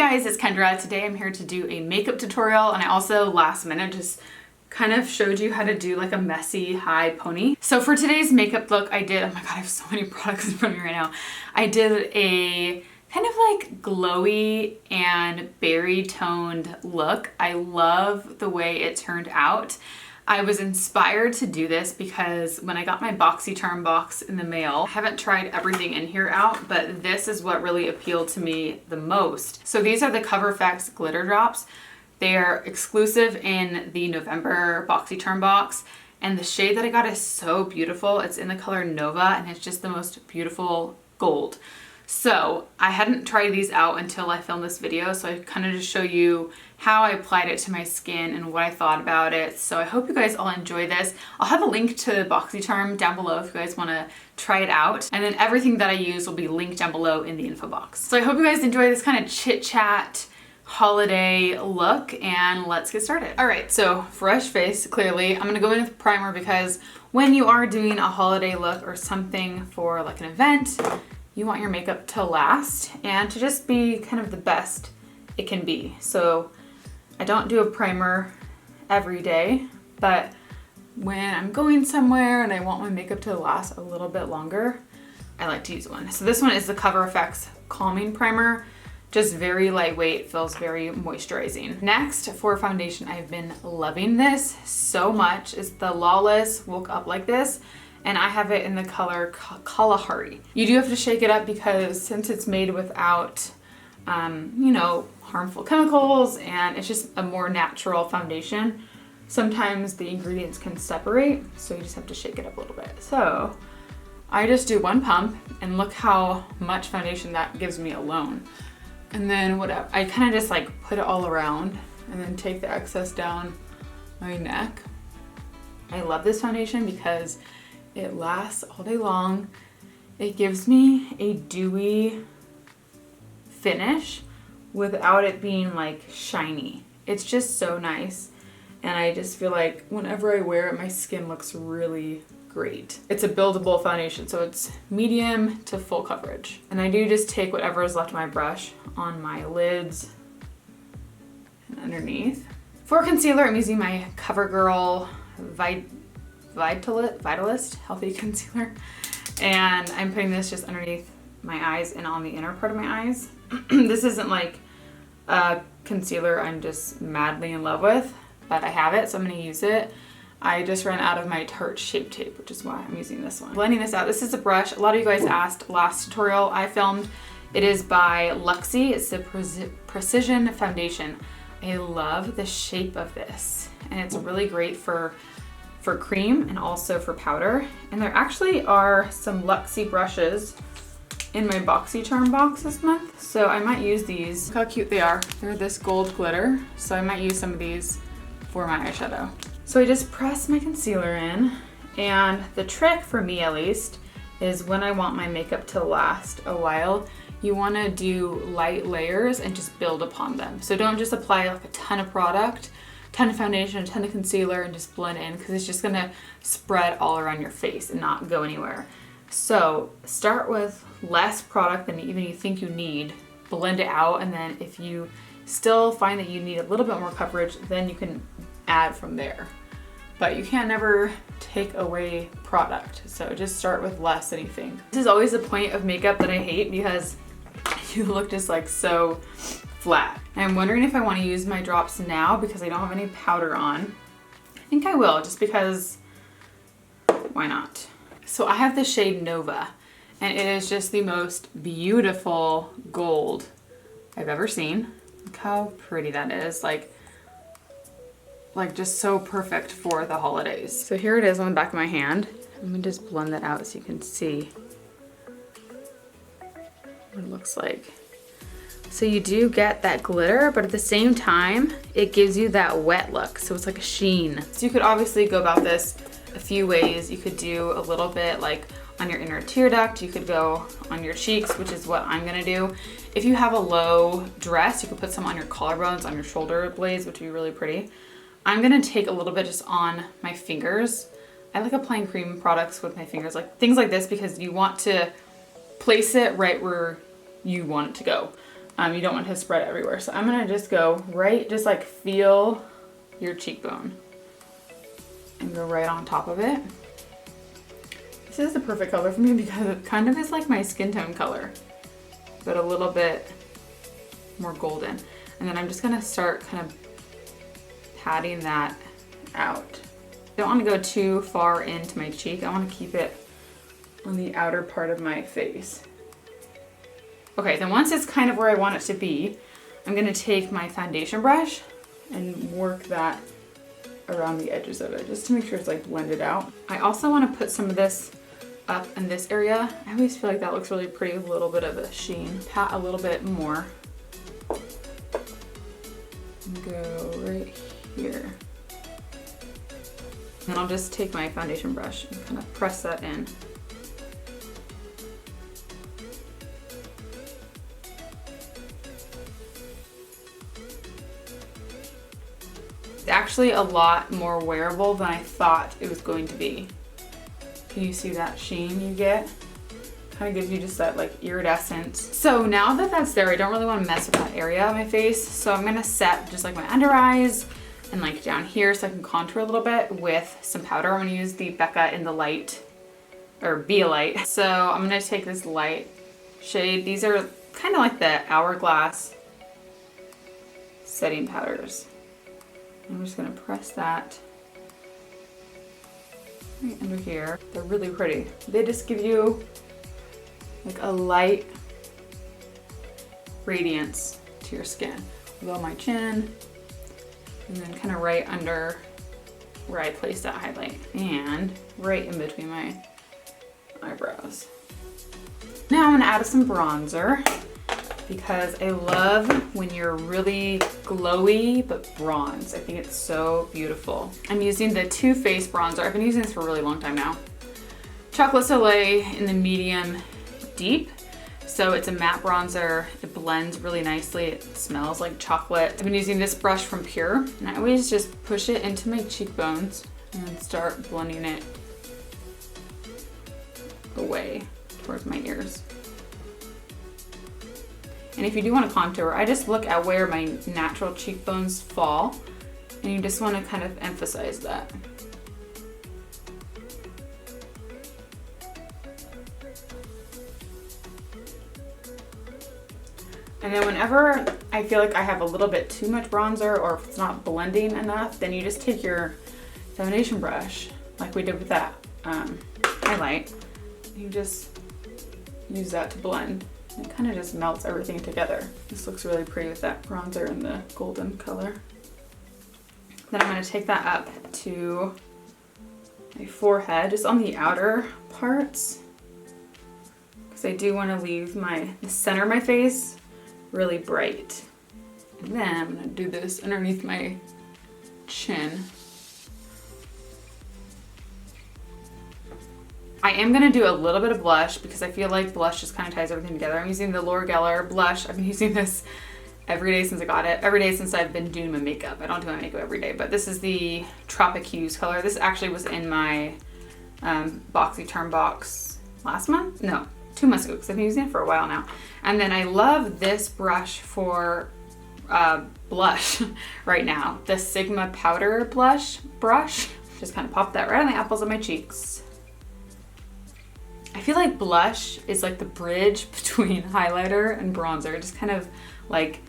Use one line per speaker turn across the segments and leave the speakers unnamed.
guys, it's Kendra. Today I'm here to do a makeup tutorial, and I also last minute just kind of showed you how to do like a messy high pony. So for today's makeup look, I did, oh my god, I have so many products in front of me right now. I did a kind of like glowy and berry toned look. I love the way it turned out. I was inspired to do this because when I got my BoxyCharm box in the mail, I haven't tried everything in here out, but this is what really appealed to me the most. So these are the Cover FX glitter drops. They are exclusive in the November BoxyCharm box, and the shade that I got is so beautiful. It's in the color Nova, and it's just the most beautiful gold. So I hadn't tried these out until I filmed this video, so I kind of just show you how I applied it to my skin and what I thought about it. So I hope you guys all enjoy this. I'll have a link to BoxyCharm down below if you guys want to try it out. And then everything that I use will be linked down below in the info box. So I hope you guys enjoy this kind of chit chat holiday look, and let's get started. All right, so fresh face, clearly. I'm gonna go in with primer because when you are doing a holiday look or something for like an event, you want your makeup to last and to just be kind of the best it can be. So I don't do a primer every day, but when I'm going somewhere and I want my makeup to last a little bit longer, I like to use one. So this one is the Cover FX Calming Primer. Just very lightweight, feels very moisturizing. Next, for foundation, I've been loving this so much. It's the Lawless Woke Up Like This, and I have it in the color Kalahari. You do have to shake it up because since it's made without, you know, harmful chemicals, and it's just a more natural foundation, sometimes the ingredients can separate, so you just have to shake it up a little bit. So I just do one pump, and look how much foundation that gives me alone. And then whatever, I kind of just like put it all around and then take the excess down my neck. I love this foundation because it lasts all day long. It gives me a dewy finish without it being like shiny. It's just so nice. And I just feel like whenever I wear it, my skin looks really great. It's a buildable foundation, so it's medium to full coverage. And I do just take whatever is left of my brush on my lids and underneath. For concealer, I'm using my CoverGirl Vitalist Healthy Concealer. And I'm putting this just underneath my eyes and on the inner part of my eyes. This isn't like a concealer I'm just madly in love with, but I have it, so I'm gonna use it. I just ran out of my Tarte Shape Tape, which is why I'm using this one. Blending this out, this is a brush. A lot of you guys asked last tutorial I filmed. It is by Luxie. It's the Precision Foundation. I love the shape of this, and it's really great for cream and also for powder. And there actually are some Luxie brushes in my BoxyCharm box this month, so I might use these. Look how cute they are. They're this gold glitter, so I might use some of these for my eyeshadow. So I just press my concealer in, and the trick for me at least is when I want my makeup to last a while, you want to do light layers and just build upon them. So don't just apply like a ton of product, ton of foundation, a ton of concealer, and just blend in, because it's just gonna spread all around your face and not go anywhere. So start with less product than even you think you need, blend it out, and then if you still find that you need a little bit more coverage, then you can add from there. But you can't never take away product, so just start with less than you think. This is always a point of makeup that I hate because you look just like so flat. I'm wondering if I want to use my drops now because I don't have any powder on. I think I will, just because why not? So I have the shade Nova, and it is just the most beautiful gold I've ever seen. Look how pretty that is. Like just so perfect for the holidays. So here it is on the back of my hand. Let me just blend that out so you can see what it looks like. So you do get that glitter, but at the same time, it gives you that wet look. So it's like a sheen. So you could obviously go about this a few ways. You could do a little bit like on your inner tear duct. You could go on your cheeks, which is what I'm gonna do. If you have a low dress, you could put some on your collarbones, on your shoulder blades, which would be really pretty. I'm gonna take a little bit just on my fingers. I like applying cream products with my fingers, like things like this, because you want to place it right where you want it to go. You don't want to spread everywhere. So I'm gonna just go right, just like feel your cheekbone and go right on top of it. This is the perfect color for me because it kind of is like my skin tone color, but a little bit more golden. And then I'm just gonna start kind of patting that out. I don't want to go too far into my cheek. I want to keep it on the outer part of my face. Okay, then once it's kind of where I want it to be, I'm gonna take my foundation brush and work that around the edges of it, just to make sure it's like blended out. I also want to put some of this up in this area. I always feel like that looks really pretty with a little bit of a sheen. Pat a little bit more. And go right here. And I'll just take my foundation brush and kind of press that in. It's actually a lot more wearable than I thought it was going to be. Can you see that sheen you get? Kind of gives you just that like iridescent. So now that that's there, I don't really want to mess with that area of my face. So I'm gonna set just like my under eyes and like down here so I can contour a little bit with some powder. I'm gonna use the Becca in the Light, or Be a Light. So I'm gonna take this light shade. These are kind of like the Hourglass setting powders. I'm just gonna press that right under here. They're really pretty. They just give you like a light radiance to your skin. Below my chin, and then kind of right under where I placed that highlight, and right in between my eyebrows. Now I'm gonna add some bronzer because I love when you're really glowy but bronze. I think it's so beautiful. I'm using the Too Faced bronzer. I've been using this for a really long time now. Chocolate Soleil in the medium deep. So it's a matte bronzer. It blends really nicely. It smells like chocolate. I've been using this brush from Pure, and I always just push it into my cheekbones and then start blending it away towards my ears. And if you do want to contour, I just look at where my natural cheekbones fall, and you just want to kind of emphasize that. And then whenever I feel like I have a little bit too much bronzer, or if it's not blending enough, then you just take your foundation brush, like we did with that highlight, and you just use that to blend. It kind of just melts everything together. This looks really pretty with that bronzer and the golden color. Then I'm going to take that up to my forehead, just on the outer parts, because I do want to leave the center of my face really bright. And then I'm going to do this underneath my chin. I am gonna do a little bit of blush because I feel like blush just kind of ties everything together. I'm using the Laura Geller blush. I've been using this every day since I got it. Every day since I've been doing my makeup. I don't do my makeup every day, but this is the Tropic Hues color. This actually was in my BoxyCharm box last month? No, 2 months ago, because I've been using it for a while now. And then I love this brush for blush right now. The Sigma Powder Blush brush. Just kind of pop that right on the apples of my cheeks. I feel like blush is like the bridge between highlighter and bronzer. It just kind of like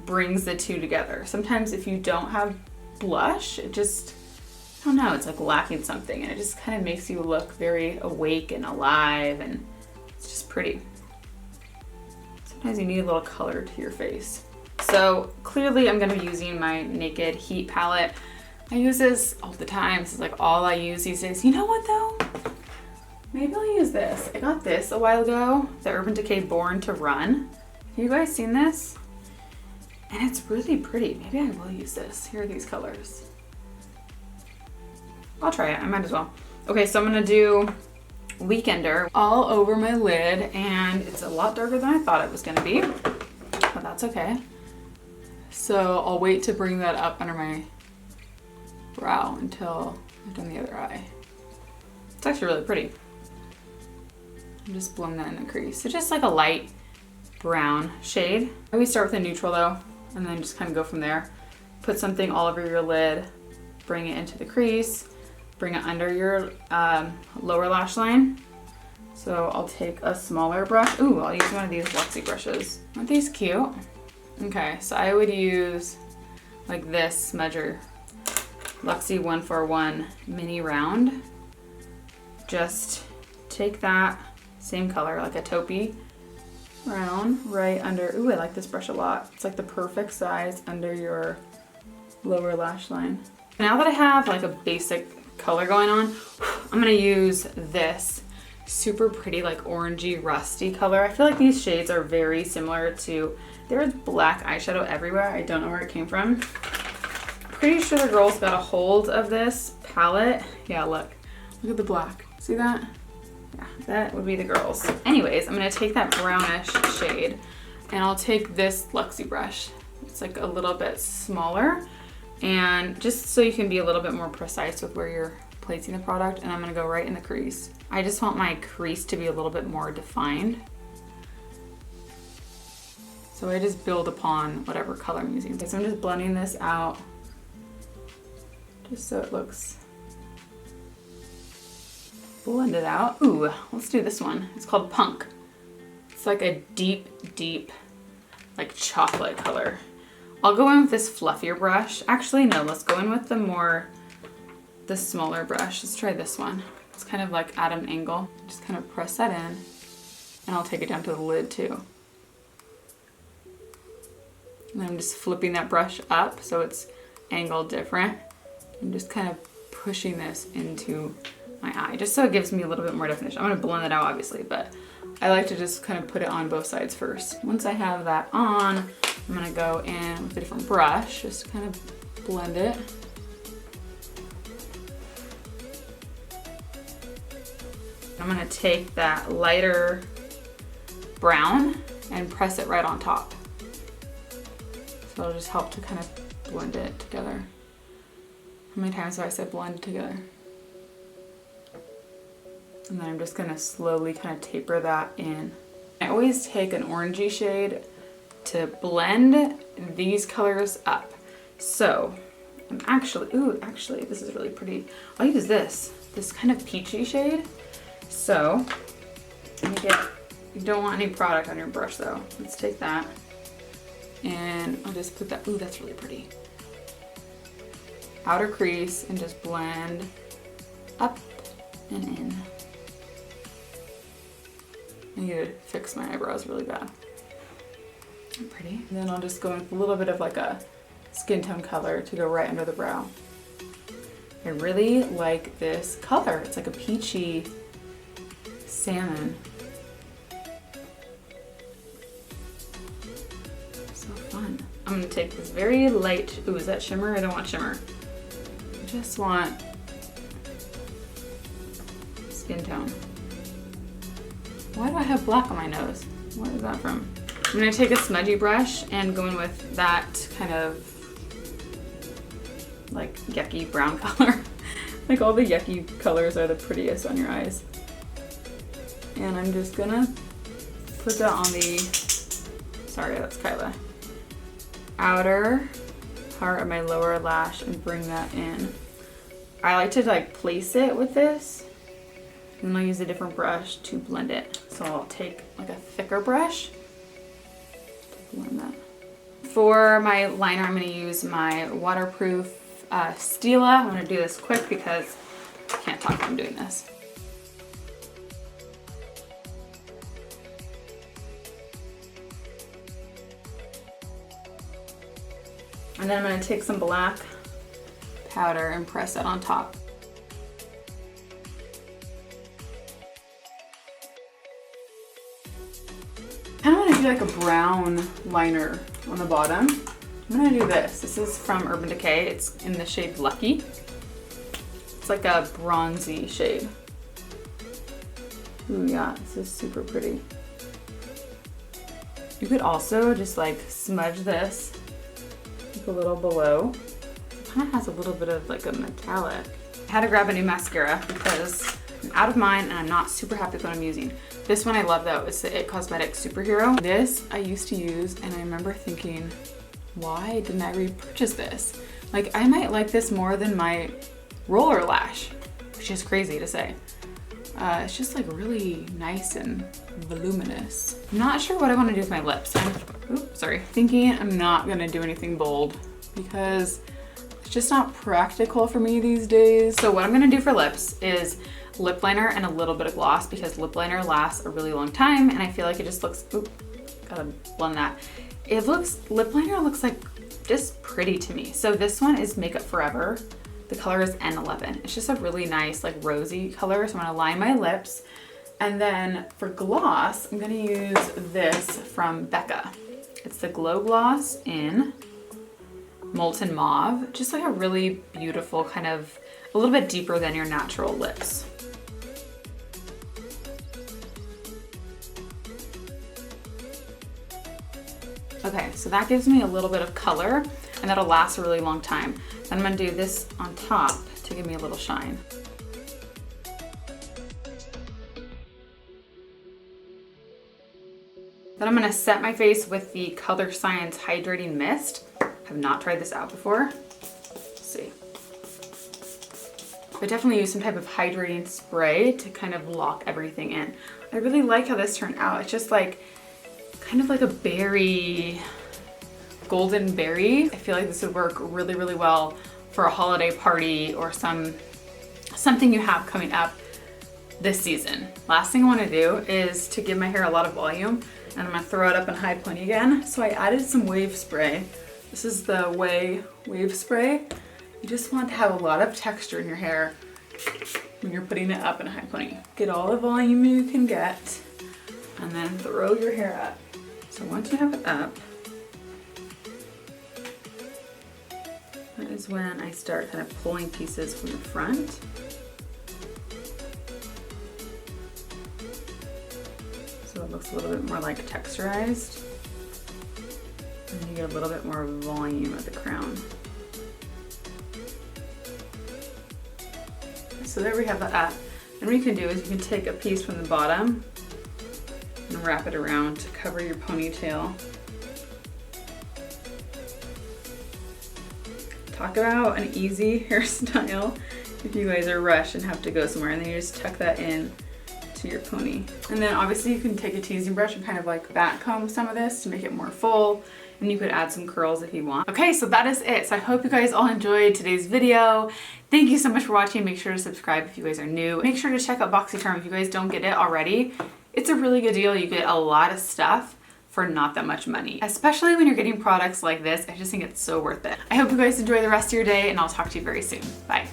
brings the two together. Sometimes if you don't have blush, it just, I don't know, it's like lacking something, and it just kind of makes you look very awake and alive, and it's just pretty. Sometimes you need a little color to your face. So clearly I'm gonna be using my Naked Heat palette. I use this all the time. This is like all I use these days. You know what though? Maybe I'll use this. I got this a while ago, the Urban Decay Born to Run. Have you guys seen this? And it's really pretty. Maybe I will use this. Here are these colors. I'll try it, I might as well. Okay, so I'm gonna do Weekender all over my lid, and it's a lot darker than I thought it was gonna be, but that's okay. So I'll wait to bring that up under my brow until I've done the other eye. It's actually really pretty. And just blend that in the crease. So just like a light brown shade. I always start with a neutral though, and then just kind of go from there. Put something all over your lid, bring it into the crease, bring it under your lower lash line. So I'll take a smaller brush. Ooh, I'll use one of these Luxie brushes. Aren't these cute? Okay, so I would use like this smudger, Luxie 141 mini round. Just take that same color, like a taupey brown, right under. Ooh, I like this brush a lot. It's like the perfect size under your lower lash line. Now that I have like a basic color going on, I'm gonna use this super pretty like orangey rusty color. I feel like these shades are very similar to, there's black eyeshadow everywhere. I don't know where it came from. Pretty sure the girls got a hold of this palette. Yeah, look at the black. See that? Yeah, that would be the girls. Anyways, I'm gonna take that brownish shade and I'll take this Luxie brush. It's like a little bit smaller, and just so you can be a little bit more precise with where you're placing the product, and I'm gonna go right in the crease. I just want my crease to be a little bit more defined. So I just build upon whatever color I'm using. So I'm just blending this out just so it looks blended out. Ooh, let's do this one. It's called Punk. It's like a deep, like chocolate color. I'll go in with this fluffier brush. Actually, no, let's go in with the smaller brush. Let's try this one. It's kind of like at an angle. Just kind of press that in, and I'll take it down to the lid too. And I'm just flipping that brush up so it's angled different. I'm just kind of pushing this into my eye, just so it gives me a little bit more definition. I'm gonna blend it out obviously, but I like to just kind of put it on both sides first. Once I have that on, I'm gonna go in with a different brush, just kind of blend it. I'm gonna take that lighter brown and press it right on top. So it'll just help to kind of blend it together. How many times have I said blend together? And then I'm just gonna slowly kind of taper that in. I always take an orangey shade to blend these colors up. So I'm actually, this is really pretty. I'll use this kind of peachy shade. So you don't want any product on your brush though. Let's take that and I'll just put that, ooh, that's really pretty. Outer crease and just blend up and in. I need to fix my eyebrows really bad. Pretty. And then I'll just go in with a little bit of like a skin tone color to go right under the brow. I really like this color. It's like a peachy salmon. So fun. I'm gonna take this very light, ooh, is that shimmer? I don't want shimmer. I just want skin tone. Why do I have black on my nose? Where is that from? I'm gonna take a smudgy brush and go in with that kind of like yucky brown color. Like all the yucky colors are the prettiest on your eyes. And I'm just gonna put that on the, sorry, that's Kyla, outer part of my lower lash and bring that in. I like to like place it with this, and then I'll use a different brush to blend it. So I'll take like a thicker brush to blend that. For my liner, I'm gonna use my waterproof Stila. I'm gonna do this quick because I can't talk while I'm doing this. And then I'm gonna take some black powder and press that on top. I kind of want to do like a brown liner on the bottom. I'm gonna do this. This is from Urban Decay. It's in the shade Lucky. It's like a bronzy shade. Ooh yeah, this is super pretty. You could also just like smudge this like a little below. It kind of has a little bit of like a metallic. I had to grab a new mascara because I'm out of mine and I'm not super happy with what I'm using. This one I love though. It's the It Cosmetics Superhero. This I used to use and I remember thinking, why didn't I repurchase this? Like I might like this more than my roller lash, which is crazy to say. It's just like really nice and voluminous. I'm not sure what I want to do with my lips. Thinking I'm not gonna do anything bold because it's just not practical for me these days. So what I'm gonna do for lips is lip liner and a little bit of gloss because lip liner lasts a really long time and I feel like it just looks, gotta blend that. Lip liner looks like just pretty to me. So this one is Makeup Forever. The color is N11. It's just a really nice like rosy color. So I'm gonna line my lips. And then for gloss, I'm gonna use this from Becca. It's the Glow Gloss in Molten Mauve. Just like a really beautiful kind of, a little bit deeper than your natural lips. Okay, so that gives me a little bit of color and that'll last a really long time. Then I'm gonna do this on top to give me a little shine. Then I'm gonna set my face with the Color Science Hydrating Mist. Have not tried this out before. Let's see. I definitely use some type of hydrating spray to kind of lock everything in. I really like how this turned out. It's just like, kind of like a berry, golden berry. I feel like this would work really, really well for a holiday party or something you have coming up this season. Last thing I wanna do is to give my hair a lot of volume and I'm gonna throw it up in high pony again. So I added some wave spray. This is the wave spray. You just want to have a lot of texture in your hair when you're putting it up in a high pony. Get all the volume you can get and then throw your hair up. So once you have it up, that is when I start kind of pulling pieces from the front. So it looks a little bit more like texturized. And you get a little bit more volume at the crown. So there we have that up. And what you can do is you can take a piece from the bottom and wrap it around to cover your ponytail. Talk about an easy hairstyle if you guys are rushed and have to go somewhere, and then you just tuck that in to your pony. And then obviously you can take a teasing brush and kind of like back comb some of this to make it more full, and you could add some curls if you want. Okay, so that is it. So I hope you guys all enjoyed today's video. Thank you so much for watching. Make sure to subscribe if you guys are new. Make sure to check out BoxyCharm if you guys don't get it already. It's a really good deal. You get a lot of stuff for not that much money, especially when you're getting products like this. I just think it's so worth it. I hope you guys enjoy the rest of your day and I'll talk to you very soon. Bye.